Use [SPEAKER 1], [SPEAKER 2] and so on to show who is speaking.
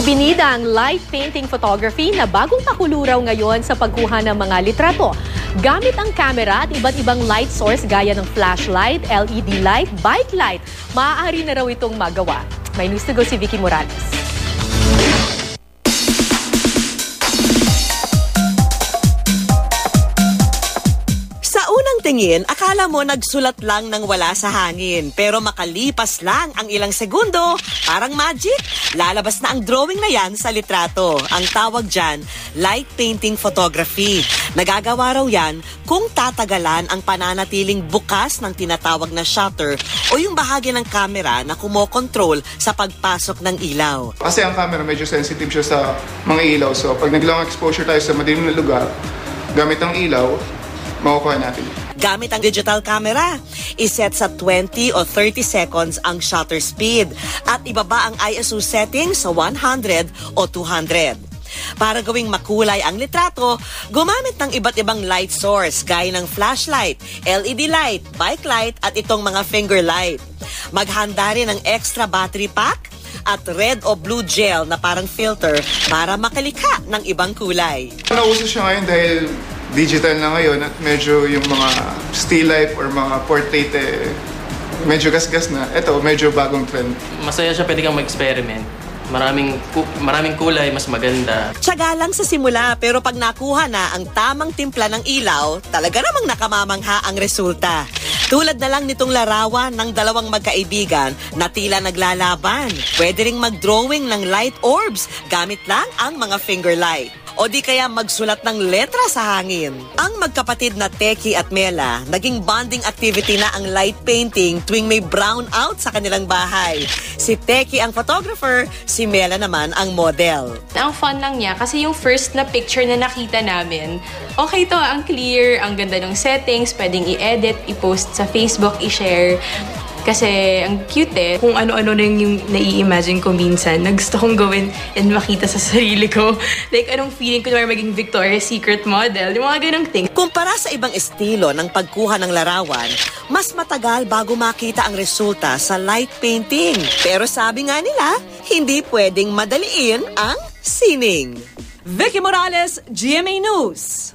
[SPEAKER 1] Ibinida ang light painting photography na bagong pakuluraw ngayon sa pagkuha ng mga litrato. Gamit ang camera at iba't ibang light source gaya ng flashlight, LED light, bike light, maaari na raw itong magawa. May news to go si Vicky Morales.
[SPEAKER 2] Tingin, akala mo nagsulat lang ng wala sa hangin. Pero makalipas lang ang ilang segundo, parang magic, lalabas na ang drawing na yan sa litrato. Ang tawag dyan, light painting photography. Nagagawa raw yan kung tatagalan ang pananatiling bukas ng tinatawag na shutter o yung bahagi ng camera na kumokontrol sa pagpasok ng ilaw.
[SPEAKER 3] Kasi ang camera medyo sensitive siya sa mga ilaw. So pag nag-long exposure tayo sa madilim na lugar, gamit ang ilaw, makukuha natin.
[SPEAKER 2] Gamit ang digital camera, iset sa 20 o 30 seconds ang shutter speed at ibaba ang ISO setting sa 100 o 200. Para gawing makulay ang litrato, gumamit ng iba't ibang light source gaya ng flashlight, LED light, bike light at itong mga finger light. Maghanda rin ng extra battery pack at red o blue gel na parang filter para makalikha ng ibang kulay.
[SPEAKER 3] Nauso siya ngayon dahil digital na ngayon at medyo yung mga still life or mga portrait medyo gas-gas na. Ito, medyo bagong trend.
[SPEAKER 4] Masaya siya, pwede kang mag-experiment. Maraming kulay, mas maganda.
[SPEAKER 2] Tiyaga lang sa simula, pero pag nakuha na ang tamang timpla ng ilaw, talaga namang nakamamangha ang resulta. Tulad na lang nitong larawan ng dalawang magkaibigan na tila naglalaban. Pwede ring mag-drawing ng light orbs gamit lang ang mga finger light. O di kaya magsulat ng letra sa hangin. Ang magkapatid na Teki at Mela, naging bonding activity na ang light painting tuwing may brown out sa kanilang bahay. Si Teki ang photographer, si Mela naman ang model.
[SPEAKER 5] Ang fun lang niya kasi yung first na picture na nakita namin, okay to, ang clear, ang ganda ng settings, pwedeng i-edit, i-post sa Facebook, i-share. Kasi ang cute eh. Kung ano-ano na yung nai-imagine ko minsan, gusto kong gawin and makita sa sarili ko. Like anong feeling ko na maging Victoria's Secret model, yung mga ganong thing.
[SPEAKER 2] Kumpara sa ibang estilo ng pagkuha ng larawan, mas matagal bago makita ang resulta sa light painting. Pero sabi nga nila, hindi pwedeng madaliin ang sining.
[SPEAKER 6] Vicky Morales, GMA News.